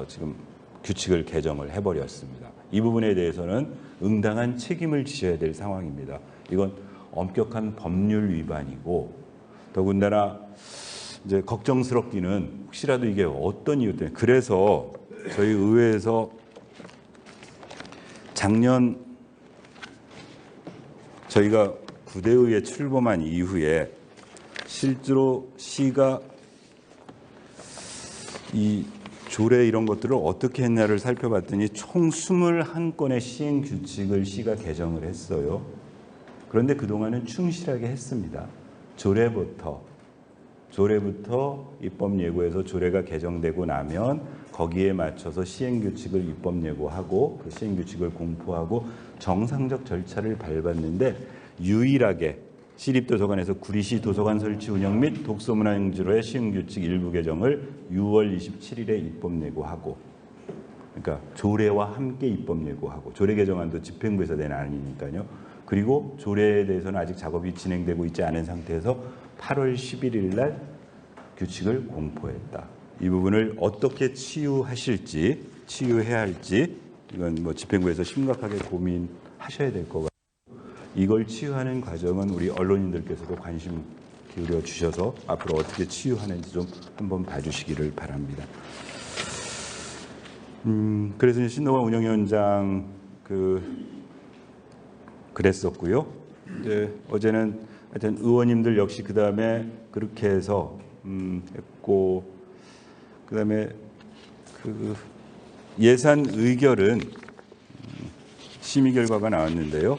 지금 규칙을 개정을 해버렸습니다. 이 부분에 대해서는 응당한 책임을 지셔야 될 상황입니다. 이건 엄격한 법률 위반이고, 더군다나 이제 걱정스럽기는 혹시라도 이게 어떤 이유 때문에, 그래서 저희 의회에서 작년 저희가 구대의에 출범한 이후에 실제로 시가 이 조례 이런 것들을 어떻게 했냐를 살펴봤더니 총 21건의 시행 규칙을 시가 개정을 했어요. 그런데 그동안은 충실하게 했습니다. 조례부터 입법 예고해서 조례가 개정되고 나면 거기에 맞춰서 시행 규칙을 입법 예고하고 그 시행 규칙을 공포하고 정상적 절차를 밟았는데, 유일하게 시립도서관에서 구리시 도서관 설치 운영 및 독서문화용지로의 시행규칙 일부 개정을 6월 27일에 입법 예고하고, 그러니까 조례와 함께 입법 예고하고, 조례 개정안도 집행부에서 낸 안이니까요. 그리고 조례에 대해서는 아직 작업이 진행되고 있지 않은 상태에서 8월 11일 날 규칙을 공포했다. 이 부분을 어떻게 치유해야 할지 이건 집행부에서 심각하게 고민하셔야 될 것 같아요. 이걸 치유하는 과정은 우리 언론인들께서도 관심 기울여 주셔서 앞으로 어떻게 치유하는지 좀 한번 봐주시기를 바랍니다. 그래서 신동아 운영위원장 그랬었고요. 이제 어제는 하여튼 의원님들 역시 그 다음에 그렇게 해서 했고, 그 다음에 예산 의결은 심의 결과가 나왔는데요.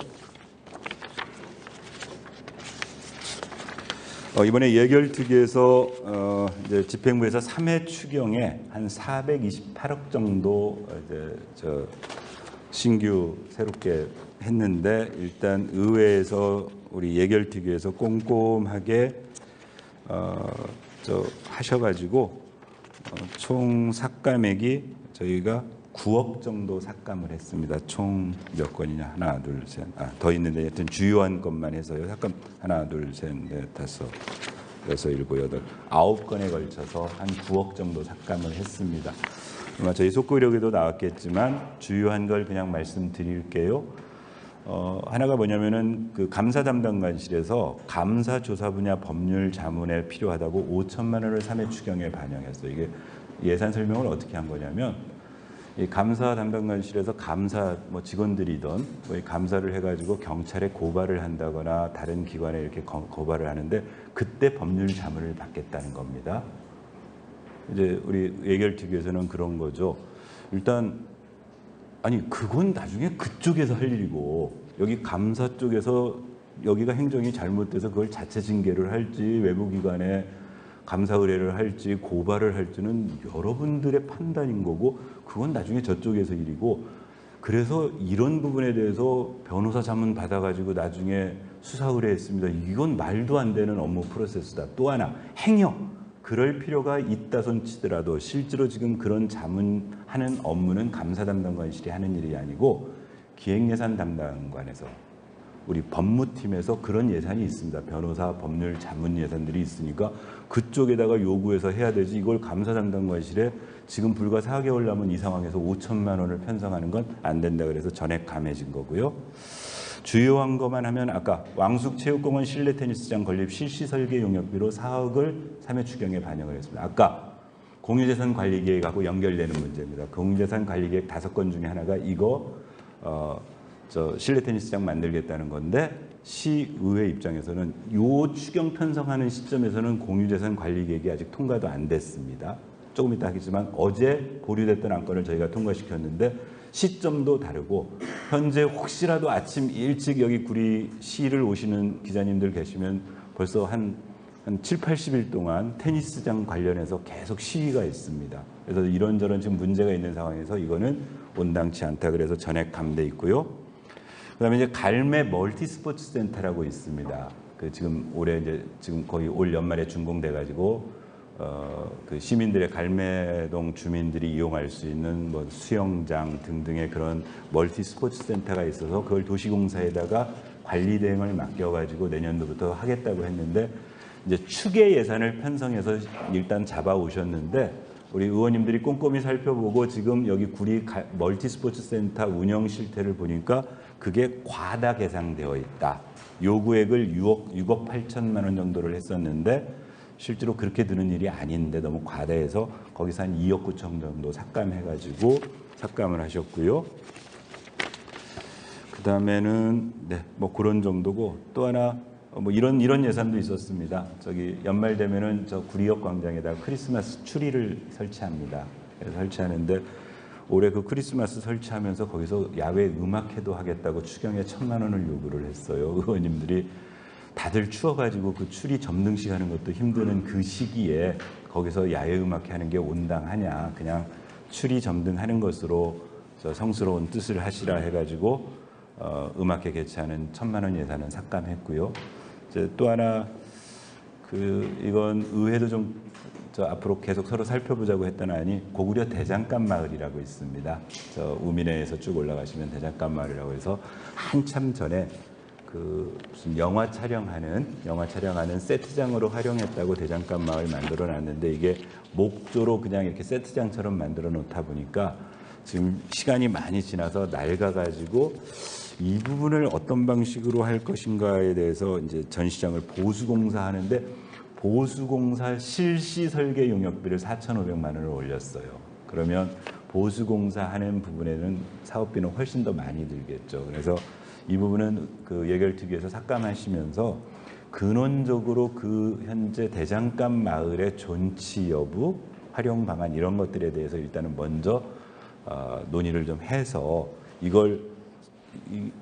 이번에 예결특위에서 이제 집행부에서 3회 추경에 한 428억 정도 이제 신규 새롭게 했는데, 일단 의회에서 우리 예결특위에서 꼼꼼하게 하셔가지고 총 삭감액이 저희가 9억 정도 삭감을 했습니다. 총 몇 건이냐? 하나, 둘, 셋. 더 있는데 하여튼 주요한 것만 해서요. 삭감 하나, 둘, 셋, 넷, 다섯, 여섯, 일곱, 여덟, 9건에 걸쳐서 한 9억 정도 삭감을 했습니다. 아마 저희 속보력에도 나왔겠지만 주요한 걸 그냥 말씀드릴게요. 하나가 뭐냐면은 그 감사 담당관실에서 감사 조사 분야 법률 자문에 필요하다고 5천만 원을 3회 추경에 반영했어요. 이게 예산 설명을 어떻게 한 거냐면, 이 감사 담당관실에서 감사 뭐 직원들이던 뭐 이 감사를 해가지고 경찰에 고발을 한다거나 다른 기관에 이렇게 고발을 하는데 그때 법률 자문을 받겠다는 겁니다. 이제 우리 예결특위에서는 그런 거죠. 일단 아니 그건 나중에 그쪽에서 할 일이고 여기 감사 쪽에서 여기가 행정이 잘못돼서 그걸 자체 징계를 할지 외부기관에 감사 의뢰를 할지 고발을 할지는 여러분들의 판단인 거고 그건 나중에 저쪽에서 일이고 그래서 이런 부분에 대해서 변호사 자문 받아가지고 나중에 수사 의뢰했습니다. 이건 말도 안 되는 업무 프로세스다. 또 하나 행여 그럴 필요가 있다 손치더라도 실제로 지금 그런 자문하는 업무는 감사 담당관실이 하는 일이 아니고 기획예산 담당관에서 우리 법무팀에서 그런 예산이 있습니다. 변호사 법률 자문 예산들이 있으니까 그쪽에다가 요구해서 해야 되지 이걸 감사 담당관실에 지금 불과 4개월 남은 이 상황에서 5천만 원을 편성하는 건 안 된다 그래서 전액 감해진 거고요. 주요한 것만 하면 아까 왕숙체육공원 실내 테니스장 건립 실시 설계 용역비로 4억을 3회 추경에 반영을 했습니다. 아까 공유재산 관리계획하고 연결되는 문제입니다. 공유재산 관리계획 5건 중에 하나가 이거 실내 테니스장 만들겠다는 건데 시의회 입장에서는 요 추경 편성하는 시점에서는 공유재산 관리계획이 아직 통과도 안 됐습니다. 조금 이따 하겠지만 어제 보류됐던 안건을 저희가 통과시켰는데 시점도 다르고 현재 혹시라도 아침 일찍 여기 구리시를 오시는 기자님들 계시면 벌써 한 7, 80일 동안 테니스장 관련해서 계속 시위가 있습니다. 그래서 이런저런 지금 문제가 있는 상황에서 이거는 온당치 않다 그래서 전액 감돼 있고요. 그다음에 이제 갈매 멀티 스포츠 센터라고 있습니다. 그 지금 올해 이제 지금 거의 올 연말에 준공돼 가지고 그 시민들의 갈매동 주민들이 이용할 수 있는 뭐 수영장 등등의 그런 멀티 스포츠 센터가 있어서 그걸 도시공사에다가 관리 대행을 맡겨 가지고 내년도부터 하겠다고 했는데 이제 추계 예산을 편성해서 일단 잡아 오셨는데 우리 의원님들이 꼼꼼히 살펴보고 지금 여기 구리 멀티 스포츠 센터 운영 실태를 보니까 그게 과다 계상되어 있다. 요구액을 6억 8천만 원 정도를 했었는데 실제로 그렇게 드는 일이 아닌데 너무 과다해서 거기서 한 2억 9천 정도 삭감해가지고 삭감을 하셨고요. 그 다음에는 네, 뭐 그런 정도고 또 하나 뭐 이런 예산도 있었습니다. 저기 연말 되면은 저 구리역 광장에다 크리스마스 추리를 설치합니다. 그래서 설치하는데 올해 그 크리스마스 설치하면서 거기서 야외 음악회도 하겠다고 추경에 1,000만 원을 요구를 했어요. 의원님들이 다들 추워가지고 그 추리 점등식 하는 것도 힘드는 그 시기에 거기서 야외 음악회 하는 게 온당하냐. 그냥 추리 점등하는 것으로 저 성스러운 뜻을 하시라 해가지고 음악회 개최하는 1,000만 원 예산은 삭감했고요. 이제 또 하나 이건 의회도 좀 앞으로 계속 서로 살펴보자고 했던 안이 고구려 대장간 마을이라고 있습니다. 저 우민회에서 쭉 올라가시면 대장간 마을이라고 해서 한참 전에 무슨 영화 촬영하는 세트장으로 활용했다고 대장간 마을 만들어 놨는데 이게 목조로 그냥 이렇게 세트장처럼 만들어 놓다 보니까 지금 시간이 많이 지나서 낡아가지고 이 부분을 어떤 방식으로 할 것인가에 대해서 이제 전시장을 보수공사 하는데 보수공사 실시 설계 용역비를 4,500만 원을 올렸어요. 그러면 보수공사 하는 부분에는 사업비는 훨씬 더 많이 들겠죠. 그래서 이 부분은 그 예결특위에서 삭감하시면서 근원적으로 그 현재 대장간 마을의 존치 여부, 활용 방안 이런 것들에 대해서 일단은 먼저 논의를 좀 해서 이걸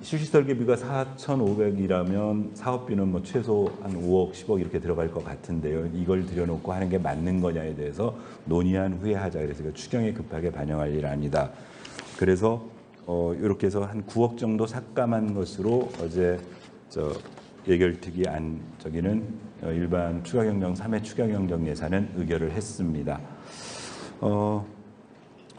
실시 설계비가 4,500이라면 사업비는 뭐 최소 한 5억, 10억 이렇게 들어갈 것 같은데요. 이걸 들여놓고 하는 게 맞는 거냐에 대해서 논의한 후에 하자. 그래서 추경에 급하게 반영할 일 아니다. 그래서 이렇게 해서 한 9억 정도 삭감한 것으로 어제 예결특위 저기는 일반 추가경정 3회 추가경정 예산은 의결을 했습니다.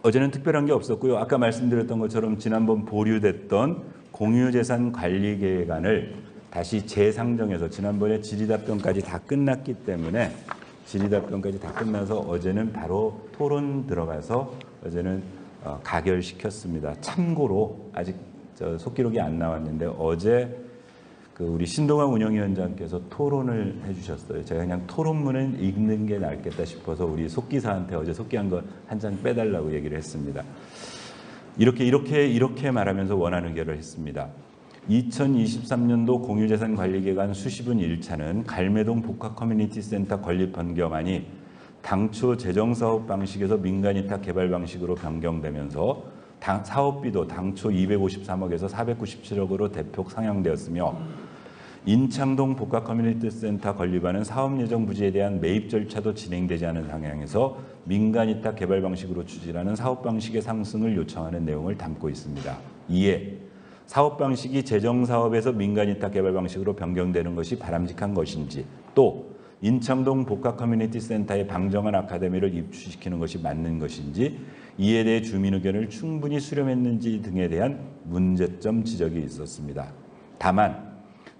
어제는 특별한 게 없었고요. 아까 말씀드렸던 것처럼 지난번 보류됐던 공유재산 관리계획안을 다시 재상정해서 지난번에 질의답변까지 다 끝났기 때문에 질의답변까지 다 끝나서 어제는 바로 토론 들어가서 어제는 가결시켰습니다. 참고로 아직 속기록이 안 나왔는데 어제 우리 신동환 운영위원장께서 토론을 해주셨어요. 제가 그냥 토론문을 읽는 게 낫겠다 싶어서 우리 속기사한테 어제 속기한 거 한 장 빼달라고 얘기를 했습니다. 이렇게 말하면서 원안 의결을 했습니다. 2023년도 공유재산관리기관 수시분 1차는 갈매동 복합커뮤니티센터 건립 변경안이 당초 재정사업 방식에서 민간위탁 개발 방식으로 변경되면서 사업비도 당초 253억에서 497억으로 대폭 상향되었으며 인창동 복합커뮤니티센터 건립안은 사업예정 부지에 대한 매입 절차도 진행되지 않은 상황에서 민간위탁 개발 방식으로 추진하는 사업 방식의 상승을 요청하는 내용을 담고 있습니다. 이에 사업 방식이 재정사업에서 민간위탁 개발 방식으로 변경되는 것이 바람직한 것인지, 또 인창동 복합커뮤니티센터의 방정환 아카데미를 입주시키는 것이 맞는 것인지, 이에 대해 주민 의견을 충분히 수렴했는지 등에 대한 문제점 지적이 있었습니다. 다만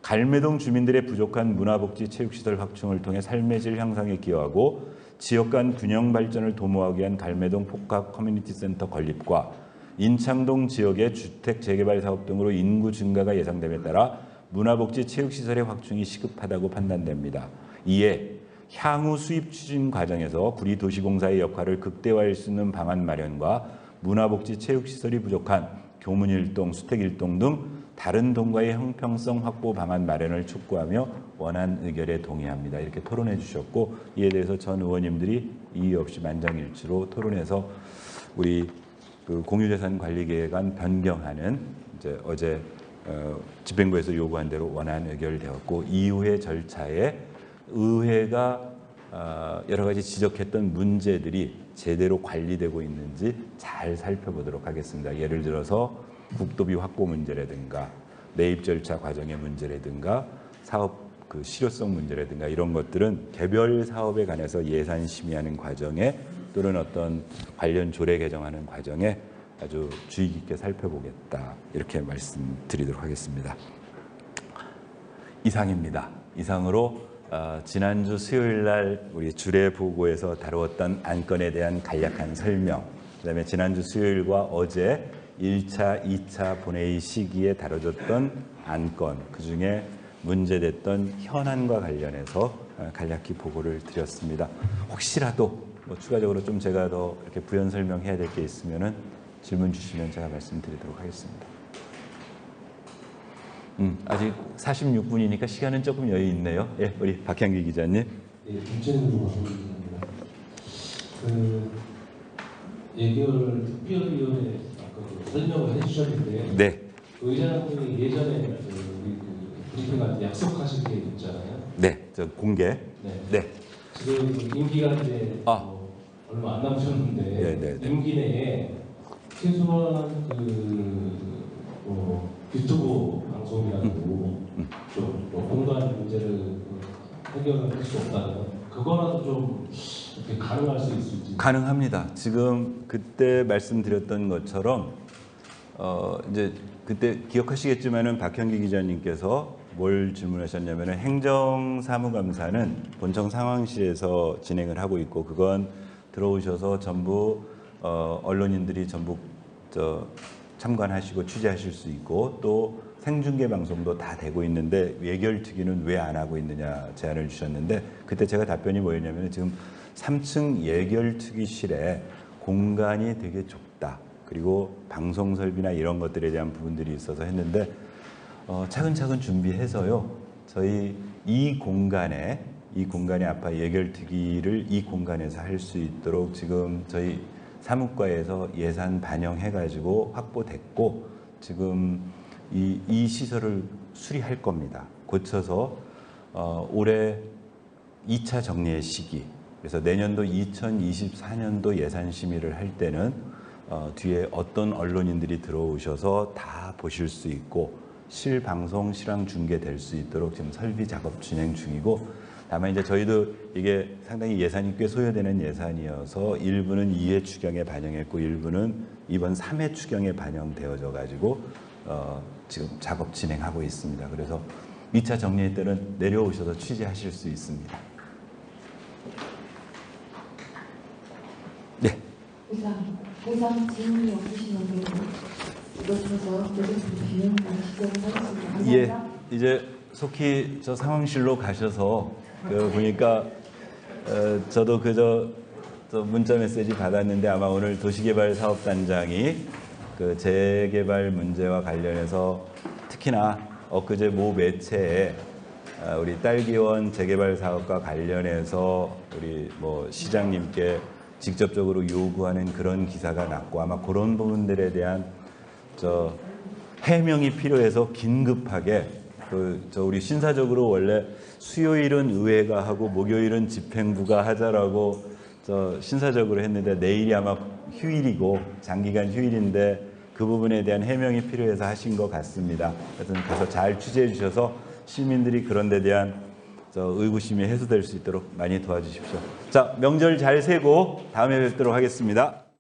갈매동 주민들의 부족한 문화복지 체육시설 확충을 통해 삶의 질 향상에 기여하고 지역 간 균형 발전을 도모하기 위한 갈매동 복합커뮤니티센터 건립과 인창동 지역의 주택 재개발 사업 등으로 인구 증가가 예상됨에 따라 문화복지 체육시설의 확충이 시급하다고 판단됩니다. 이에 향후 수입 추진 과정에서 구리도시공사의 역할을 극대화할 수 있는 방안 마련과 문화복지 체육시설이 부족한 교문일동, 수택일동 등 다른 동과의 형평성 확보 방안 마련을 촉구하며 원안 의결에 동의합니다. 이렇게 토론해 주셨고, 이에 대해서 전 의원님들이 이의 없이 만장일치로 토론해서 우리 그 공유재산관리계획안 변경하는 이제 어제 집행부에서 요구한 대로 원안 의결되었고, 이후의 절차에 의회가 여러 가지 지적했던 문제들이 제대로 관리되고 있는지 잘 살펴보도록 하겠습니다. 예를 들어서 국도비 확보 문제라든가 매입 절차 과정의 문제라든가 사업 그 실효성 문제라든가 이런 것들은 개별 사업에 관해서 예산 심의하는 과정에 또는 어떤 관련 조례 개정하는 과정에 아주 주의 깊게 살펴보겠다, 이렇게 말씀드리도록 하겠습니다. 이상입니다. 이상으로 지난주 수요일 날 우리 주례 보고에서 다루었던 안건에 대한 간략한 설명, 그다음에 지난주 수요일과 어제 1차, 2차 본회의 시기에 다뤄졌던 안건, 그중에 문제됐던 현안과 관련해서 간략히 보고를 드렸습니다. 혹시라도 뭐 추가적으로 좀 제가 더 이렇게 부연 설명해야 될 게 있으면은 질문 주시면 제가 말씀드리도록 하겠습니다. 아직 46분이니까 시간은 조금 여유 있네요. 예, 우리 박향기 기자님. 예, 문제는 맞습니다. 예결 특별위원회 아까 설명을 해주셨는데, 네. 의장님이 예전에 우리 브리핑할 때 약속하신 게 있잖아요. 네, 저 공개. 네. 네. 지금 임기가 이제 얼마 안 남으셨는데, 네. 임기 내에 최소한 유튜브 방송이라도 좀 공간 문제를 해결을 할 수 없다면 그거라도 좀 이렇게 가능할 수 있을지. 가능합니다. 지금 그때 말씀드렸던 것처럼 이제 그때 기억하시겠지만은 박형기 기자님께서 뭘 질문하셨냐면은 행정사무감사는 본청 상황실에서 진행을 하고 있고, 그건 들어오셔서 전부 언론인들이 전부 참관하시고 취재하실 수 있고, 또 생중계 방송도 다 되고 있는데 예결특위는 왜 안 하고 있느냐 제안을 주셨는데, 그때 제가 답변이 뭐였냐면 지금 3층 예결특위실에 공간이 되게 좁다, 그리고 방송 설비나 이런 것들에 대한 부분들이 있어서 했는데 차근차근 준비해서요, 저희 이 공간에 아파 예결특위를 이 공간에서 할 수 있도록 지금 저희 사무과에서 예산 반영해가지고 확보됐고, 지금 이 시설을 수리할 겁니다. 고쳐서 올해 2차 정리의 시기, 그래서 내년도 2024년도 예산 심의를 할 때는 뒤에 어떤 언론인들이 들어오셔서 다 보실 수 있고 실방송, 실황 중계될 수 있도록 지금 설비 작업 진행 중이고, 다만 이제 저희도 이게 상당히 예산이 꽤 소요되는 예산이어서 일부는 2회 추경에 반영했고 일부는 이번 3회 추경에 반영되어져 가지고 지금 작업 진행하고 있습니다. 그래서 2차 정리회 때는 내려오셔서 취재하실 수 있습니다. 네. 이상 질문이 없으시면 이것으로서 균형 방식을 하겠습니다. 예, 이제 속히 저 상황실로 가셔서 보니까 저도 저 문자 메시지 받았는데 아마 오늘 도시개발사업단장이 그 재개발 문제와 관련해서 특히나 엊그제 모 매체에 우리 딸기원 재개발 사업과 관련해서 우리 뭐 시장님께 직접적으로 요구하는 그런 기사가 났고 아마 그런 부분들에 대한 해명이 필요해서 긴급하게 우리 신사적으로 원래 수요일은 의회가 하고 목요일은 집행부가 하자라고 신사적으로 했는데 내일이 아마 휴일이고 장기간 휴일인데 그 부분에 대한 해명이 필요해서 하신 것 같습니다. 하여튼 가서 잘 취재해 주셔서 시민들이 그런 데 대한 의구심이 해소될 수 있도록 많이 도와주십시오. 자, 명절 잘 세고 다음에 뵙도록 하겠습니다.